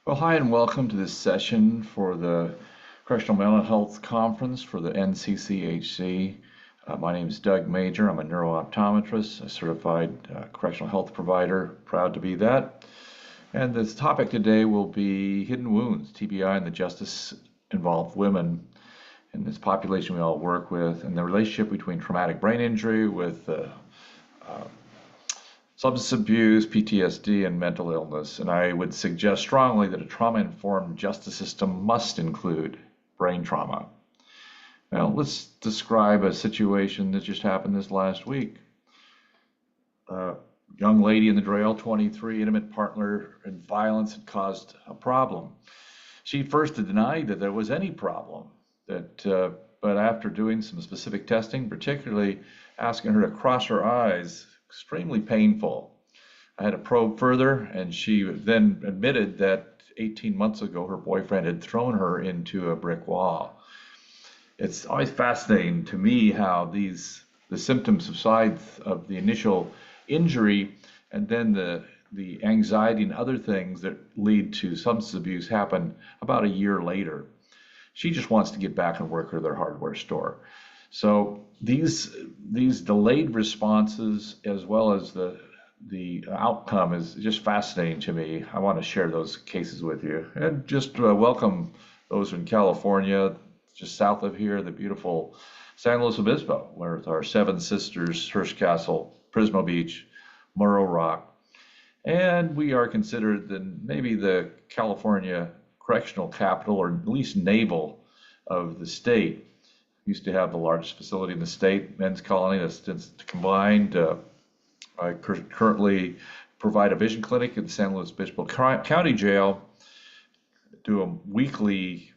Well, hi and welcome to this session for the Congressional Mental Health Conference for the NCCHC. My name is Doug Major. I'm a neuro-optometrist, a certified correctional health provider, proud to be that. And this topic today will be hidden wounds, TBI, and the justice-involved women in this population we all work with, and the relationship between traumatic brain injury with substance abuse, PTSD, and mental illness. And I would suggest strongly that a trauma-informed justice system must include brain trauma. Now, let's describe a situation that just happened this last week. A young lady in the jail, 23, intimate partner and violence had caused a problem. She first denied that there was any problem, but after doing some specific testing, particularly asking her to cross her eyes, extremely painful. I had to probe further, and she then admitted that 18 months ago her boyfriend had thrown her into a brick wall. It's always fascinating to me how the symptoms subside of the initial injury, and then the anxiety and other things that lead to substance abuse happen about a year later. She just wants to get back and work at their hardware store. So these delayed responses, as well as the outcome, is just fascinating to me. I want to share those cases with you, and just welcome those in California, just south of here, the beautiful San Luis Obispo, where our seven sisters, Hearst Castle, Pismo Beach, Morro Rock, and we are considered maybe the California correctional capital, or at least navel of the state. Used to have the largest facility in the state, men's colony, that's combined. I currently provide a vision clinic in the San Luis Obispo County Jail, do a weekly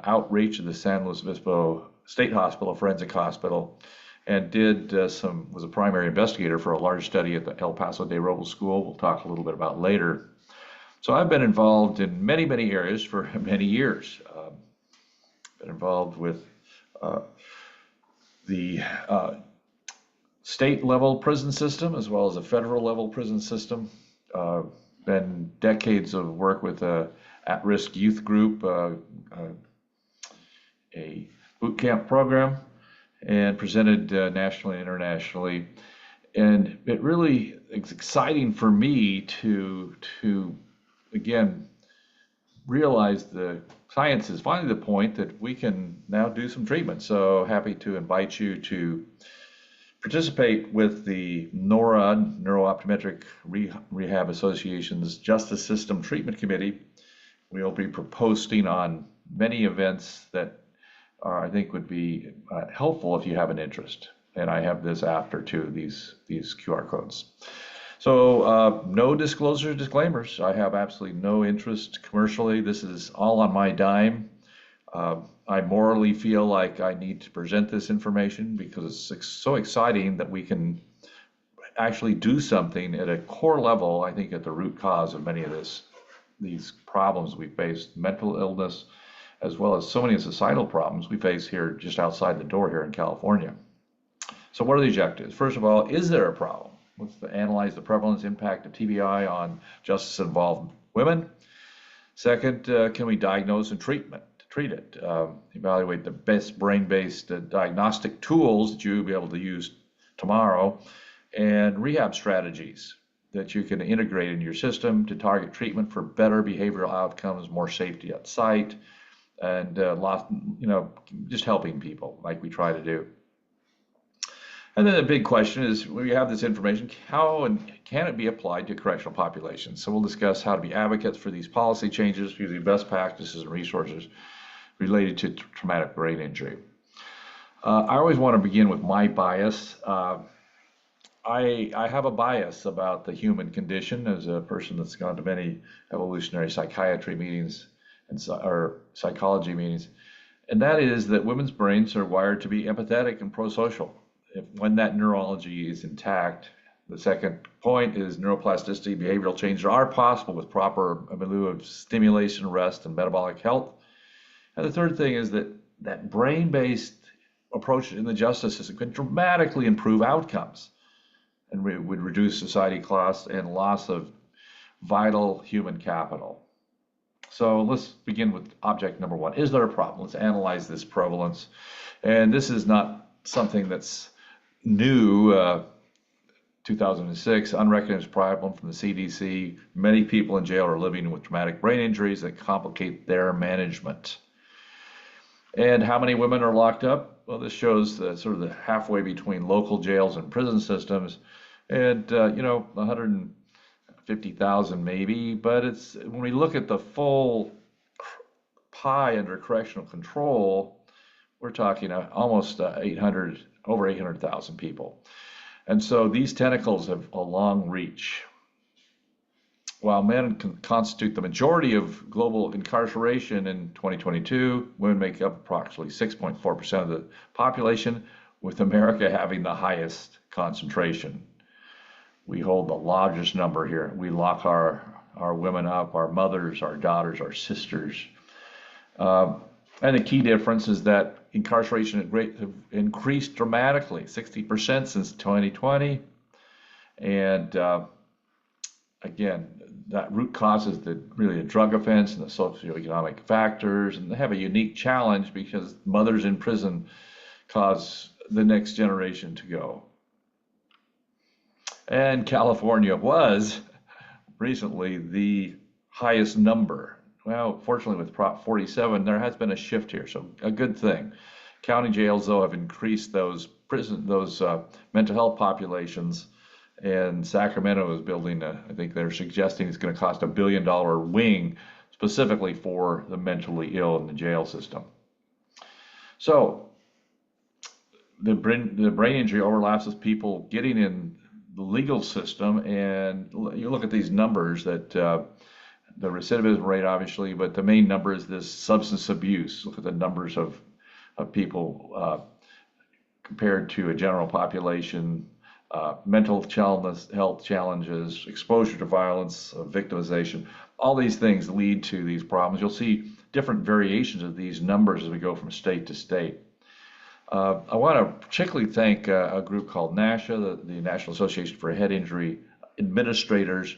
outreach at the San Luis Obispo State Hospital, Forensic Hospital, and was a primary investigator for a large study at the El Paso de Robles School. We'll talk a little bit about later. So I've been involved in many, many areas for many years. Been involved with the state level prison system as well as a federal level prison system. Been decades of work with a at-risk youth group, a boot camp program, and presented nationally and internationally. And it really is exciting for me to again realize the science is finally the point that we can now do some treatment. So happy to invite you to participate with the NORAD, Neuro-Optometric Rehab Association's Justice System Treatment Committee. We'll be posting on many events that I think would be helpful if you have an interest. And I have this after too, these QR codes. So no disclaimers. I have absolutely no interest commercially. This is all on my dime. I morally feel like I need to present this information because it's so exciting that we can actually do something at a core level, I think at the root cause of many of these problems we face, mental illness, as well as so many societal problems we face here just outside the door here in California. So what are the objectives? First of all, is there a problem? Let's analyze the prevalence impact of TBI on justice-involved women. Second, can we diagnose and treat it? Evaluate the best brain-based diagnostic tools that you'll be able to use tomorrow, and rehab strategies that you can integrate in your system to target treatment for better behavioral outcomes, more safety at site, and just helping people like we try to do. And then the big question is, when we have this information, how and can it be applied to correctional populations? So we'll discuss how to be advocates for these policy changes using best practices and resources related to traumatic brain injury. I always want to begin with my bias. I have a bias about the human condition as a person that's gone to many evolutionary psychiatry meetings or psychology meetings, and that is that women's brains are wired to be empathetic and pro-social. When that neurology is intact. The second point is neuroplasticity, behavioral changes are possible with proper milieu of stimulation, rest, and metabolic health. And the third thing is that brain-based approach in the justice system can dramatically improve outcomes and would reduce society costs and loss of vital human capital. So let's begin with object number one. Is there a problem? Let's analyze this prevalence. And this is not something that's new. 2006, unrecognized problem from the CDC. Many people in jail are living with traumatic brain injuries that complicate their management. And how many women are locked up? Well, this shows sort of the halfway between local jails and prison systems. And, 150,000 maybe, but it's when we look at the full pie under correctional control, we're talking almost 800, over 800,000 people. And so these tentacles have a long reach. While men can constitute the majority of global incarceration in 2022, women make up approximately 6.4% of the population, with America having the highest concentration. We hold the largest number here. We lock our women up, our mothers, our daughters, our sisters. And the key difference is that incarceration rate have increased dramatically, 60% since 2020. And again, that root cause is really a drug offense and the socioeconomic factors, and they have a unique challenge because mothers in prison cause the next generation to go. And California was recently the highest number. Well, fortunately with Prop 47, there has been a shift here, so a good thing. County jails, though, have increased those mental health populations, and Sacramento is building I think they're suggesting it's going to cost $1 billion wing specifically for the mentally ill in the jail system. So the brain injury overlaps with people getting in the legal system, and you look at these numbers that the recidivism rate, obviously, but the main number is this substance abuse. Look at the numbers of people compared to a general population, mental health challenges, exposure to violence, victimization. All these things lead to these problems. You'll see different variations of these numbers as we go from state to state. I want to particularly thank a group called NASHA, the National Association for Head Injury Administrators.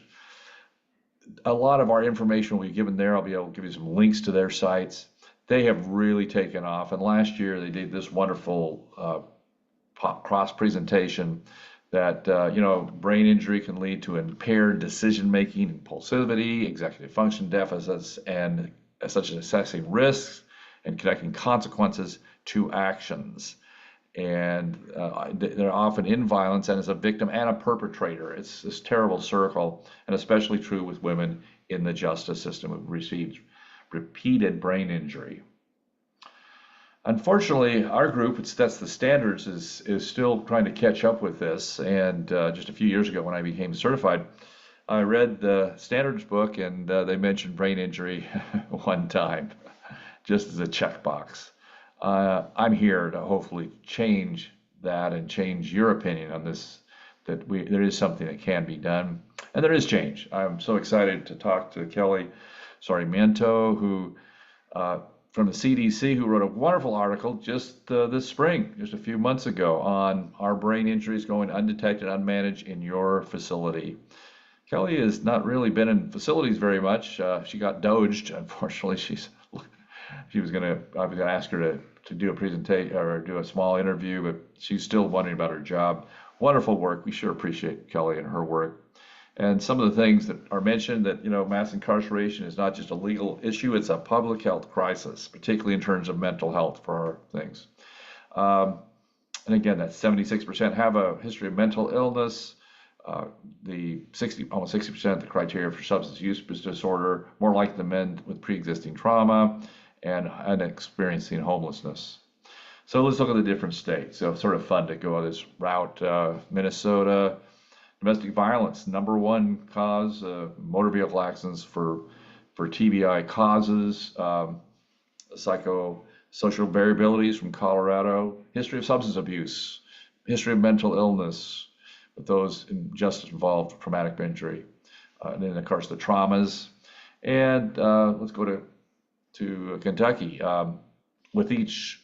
A lot of our information will be given there. I'll be able to give you some links to their sites. They have really taken off. And last year they did this wonderful cross presentation that, brain injury can lead to impaired decision-making, impulsivity, executive function deficits, and such as assessing risks and connecting consequences to actions. And they're often in violence and as a victim and a perpetrator. It's this terrible circle, and especially true with women in the justice system who've received repeated brain injury. Unfortunately, our group, which sets the standards, is still trying to catch up with this. And just a few years ago when I became certified, I read the standards book, and they mentioned brain injury one time, just as a checkbox. I'm here to hopefully change that and change your opinion on this, that there is something that can be done, and there is change. I'm so excited to talk to Kelly Sarmiento, who from the CDC, who wrote a wonderful article just this spring, just a few months ago, on our brain injuries going undetected, unmanaged in your facility. Kelly has not really been in facilities very much. She got doged, unfortunately. I was gonna ask her to do a presentation or do a small interview, but she's still wondering about her job. Wonderful work. We sure appreciate Kelly and her work. And some of the things that are mentioned, that mass incarceration is not just a legal issue, it's a public health crisis, particularly in terms of mental health for our things. And again, that 76% have a history of mental illness. Almost 60% the criteria for substance use disorder, more likely than men with pre-existing trauma and experiencing homelessness. So let's look at the different states. So sort of fun to go this route. Minnesota, domestic violence, number one cause, motor vehicle accidents for TBI causes, psychosocial variabilities from Colorado, history of substance abuse, history of mental illness with those just involved traumatic injury, and then of course the traumas. And let's go to Kentucky. With each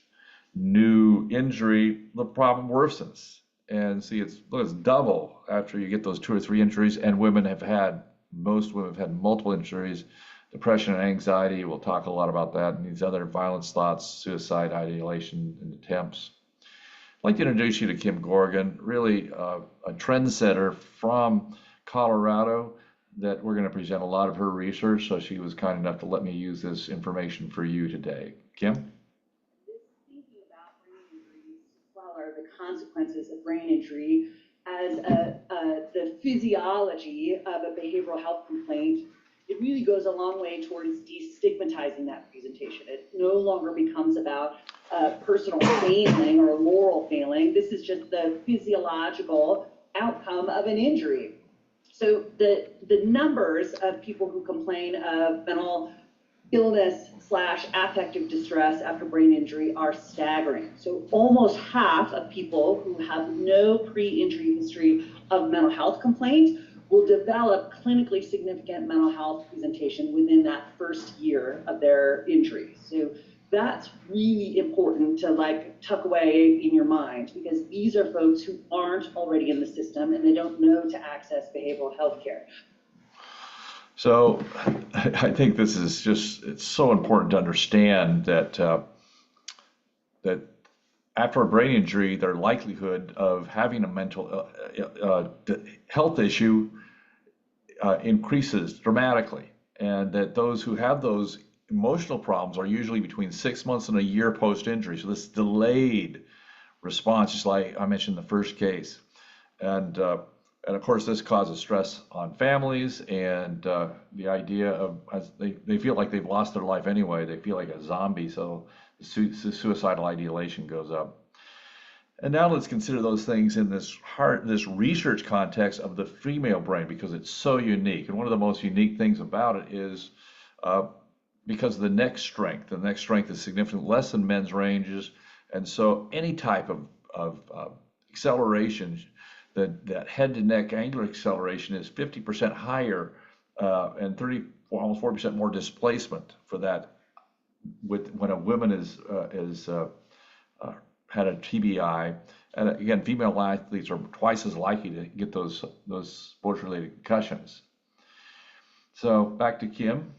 new injury, the problem worsens. And see, it's double after you get those 2 or 3 injuries, and most women have had multiple injuries. depression and anxiety. We'll talk a lot about that and these other violence thoughts, suicide, ideation, and attempts. I'd like to introduce you to Kim Gorgon, really a trendsetter from Colorado that we're going to present a lot of her research. So she was kind enough to let me use this information for you today. Kim? Thinking about brain injuries, well, are the consequences of brain injury as the physiology of a behavioral health complaint, it really goes a long way towards destigmatizing that presentation. It no longer becomes about personal failing or a moral failing. This is just the physiological outcome of an injury. So the numbers of people who complain of mental illness / affective distress after brain injury are staggering. So almost half of people who have no pre-injury history of mental health complaint will develop clinically significant mental health presentation within that first year of their injury. So that's really important to tuck away in your mind, because these are folks who aren't already in the system and they don't know to access behavioral health care. So I think this is just, it's so important to understand that that after a brain injury, their likelihood of having a mental health issue increases dramatically, and that those who have those emotional problems are usually between 6 months and a year post-injury. So this delayed response, just like I mentioned in the first case. And of course, this causes stress on families, and the idea of, as they feel like they've lost their life anyway, they feel like a zombie, so the suicidal ideation goes up. And now let's consider those things in this research context of the female brain, because it's so unique. And one of the most unique things about it is because of the neck strength. The neck strength is significantly less than men's ranges, and so any type of acceleration, that head to neck angular acceleration is 50% higher and almost 40% more displacement for that when a woman is had a TBI. And again, female athletes are twice as likely to get those sports-related concussions. So back to Kim.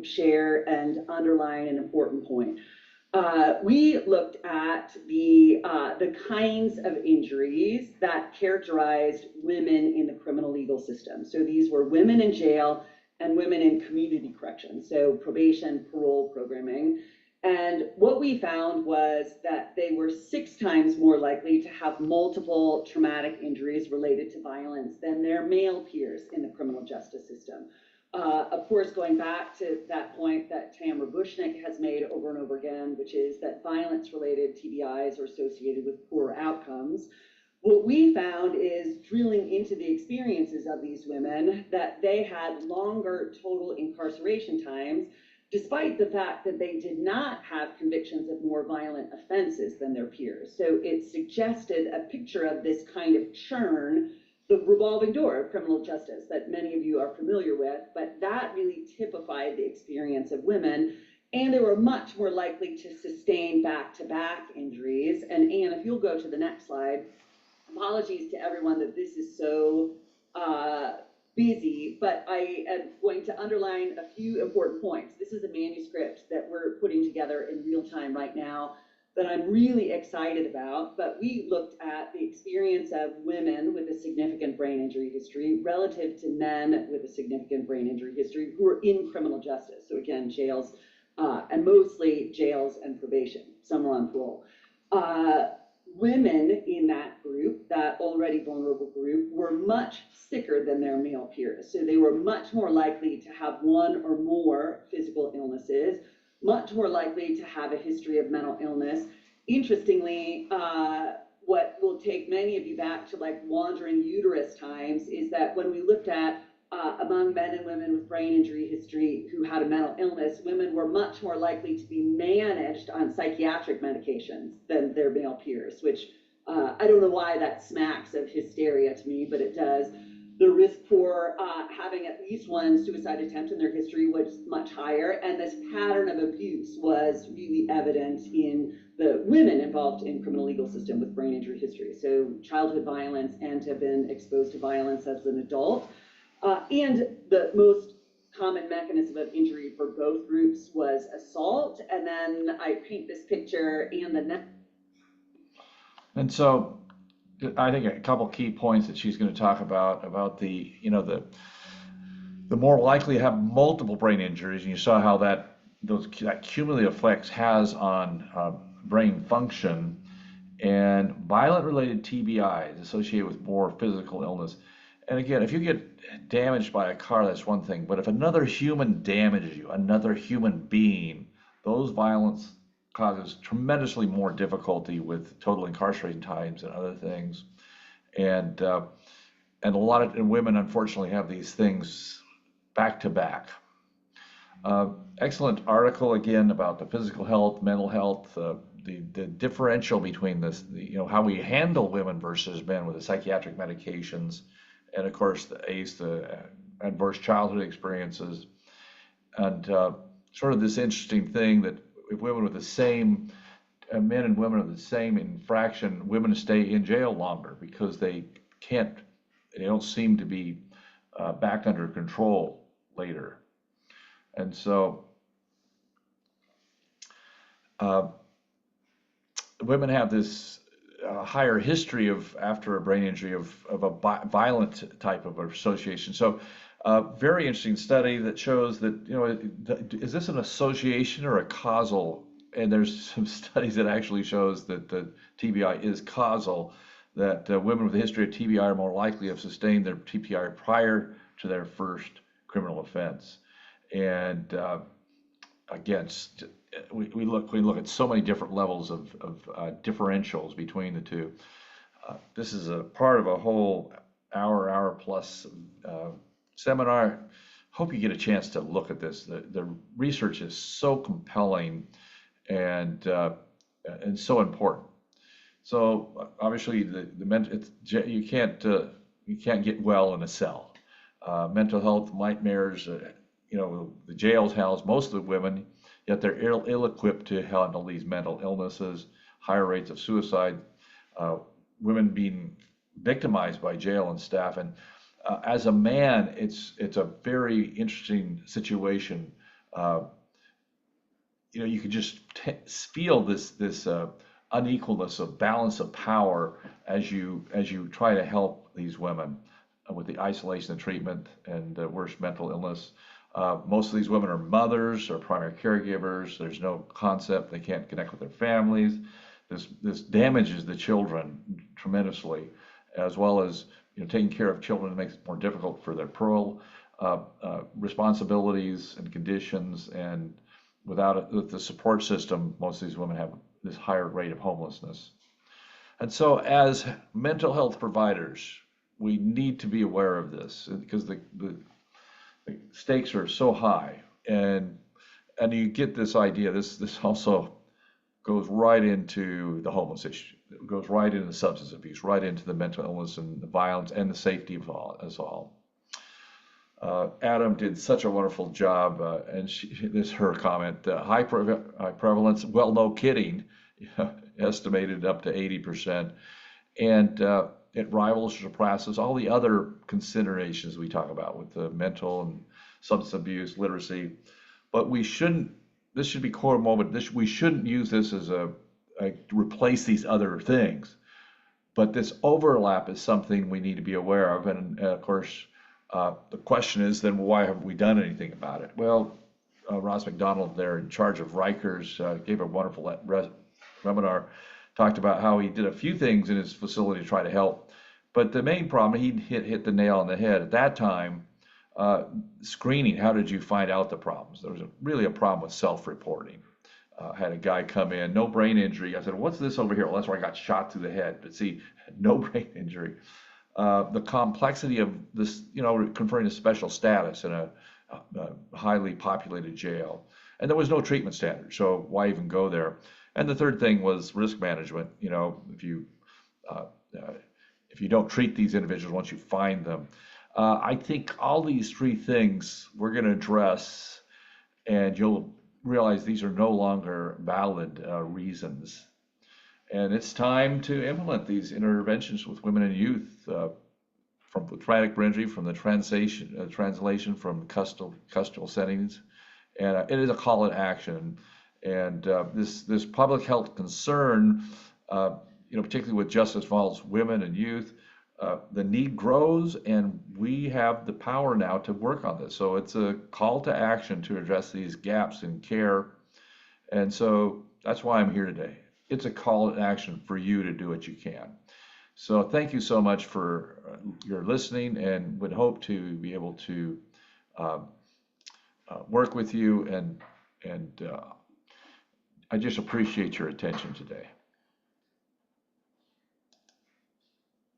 Share and underline an important point. We looked at the kinds of injuries that characterized women in the criminal legal system. So these were women in jail and women in community corrections, so probation, parole programming. And what we found was that they were 6 times more likely to have multiple traumatic injuries related to violence than their male peers in the criminal justice system. Of course, going back to that point that Tamara Bushnick has made over and over again, which is that violence-related TBIs are associated with poor outcomes. What we found is, drilling into the experiences of these women, that they had longer total incarceration times, despite the fact that they did not have convictions of more violent offenses than their peers. So it suggested a picture of this kind of churn, the revolving door of criminal justice that many of you are familiar with, but that really typified the experience of women, and they were much more likely to sustain back-to-back injuries. And Anne, if you'll go to the next slide, apologies to everyone that this is so busy, but I am going to underline a few important points. This is a manuscript that we're putting together in real time right now that I'm really excited about, but we looked at the experience of women with a significant brain injury history relative to men with a significant brain injury history who are in criminal justice. So again, jails, and mostly jails and probation. Some are on parole. Women in that group, that already vulnerable group, were much sicker than their male peers. So they were much more likely to have one or more physical illnesses, much more likely to have a history of mental illness. Interestingly, what will take many of you back to like wandering uterus times is that when we looked at among men and women with brain injury history who had a mental illness, women were much more likely to be managed on psychiatric medications than their male peers, which I don't know why that smacks of hysteria to me, but it does. The risk for having at least one suicide attempt in their history was much higher, and this pattern of abuse was really evident in the women involved in criminal legal system with brain injury history. So childhood violence and to have been exposed to violence as an adult. And the most common mechanism of injury for both groups was assault. And then I paint this picture and the next. And so I think a couple key points that she's going to talk about the, the more likely to have multiple brain injuries, and you saw how that cumulative effects has on brain function, and violent-related TBIs associated with more physical illness. And again, if you get damaged by a car, that's one thing, but if another human damages you, another human being, those violence causes tremendously more difficulty with total incarceration times and other things. And a lot of women, unfortunately, have these things back to back. Excellent article again about the physical health, mental health, the differential between this, how we handle women versus men with the psychiatric medications, and of course the ACE, the adverse childhood experiences, and sort of this interesting thing that if women with the same, men and women of the same infraction, women stay in jail longer because they don't seem to be back under control later. And so women have this higher history of, after a brain injury, of a violent type of association. So very interesting study that shows that, is this an association or a causal? And there's some studies that actually shows that the TBI is causal, that women with a history of TBI are more likely to have sustained their TBI prior to their first criminal offense. And again, we look at so many different levels of differentials between the two. This is a part of a whole hour plus seminar. Hope you get a chance to look at this. The research is so compelling and so important. So obviously you can't get well in a cell. Mental health nightmares. The jails house most of the women, yet they're ill-equipped to handle these mental illnesses, higher rates of suicide, women being victimized by jail and staff. And as a man, it's a very interesting situation. You can just feel this unequalness of balance of power as you try to help these women with the isolation and treatment and worse mental illness. Most of these women are mothers or primary caregivers. There's no concept. They can't connect with their families. This damages the children tremendously, as well as taking care of children makes it more difficult for their parole responsibilities and conditions. And without the support system, most of these women have this higher rate of homelessness. And so, as mental health providers, we need to be aware of this because the stakes are so high, and you get this idea. This also goes right into the homeless issue. It goes right into the substance abuse, right into the mental illness and the violence and the safety of us all. Adam did such a wonderful job, and this is her comment. High prevalence. Well, no kidding. Estimated up to 80%, and it rivals or surpasses all the other considerations we talk about with the mental and substance abuse, literacy. But this should be core moment. We shouldn't use this as to replace these other things. But this overlap is something we need to be aware of. And of course, the question is then, why haven't we done anything about it? Well, Ross McDonald there in charge of Rikers gave a wonderful webinar, talked about how he did a few things in his facility to try to help. But the main problem, he hit the nail on the head. At that time, screening, how did you find out the problems? There was really a problem with self-reporting. Had a guy come in, no brain injury. I said, what's this over here? Well, that's where I got shot through the head. But see, no brain injury. The complexity of this, conferring a special status in a highly populated jail. And there was no treatment standard, so why even go there? And the third thing was risk management. If you don't treat these individuals once you find them. I think all these three things we're going to address, and you'll realize these are no longer valid reasons. And it's time to implement these interventions with women and youth from traumatic brain injury, from the translation from custodial settings, and it is a call to action. And this public health concern, particularly with justice involves women and youth, the need grows, and we have the power now to work on this. So it's a call to action to address these gaps in care. And so that's why I'm here today. It's a call to action for you to do what you can. So thank you so much for your listening, and would hope to be able to work with you, and I just appreciate your attention today.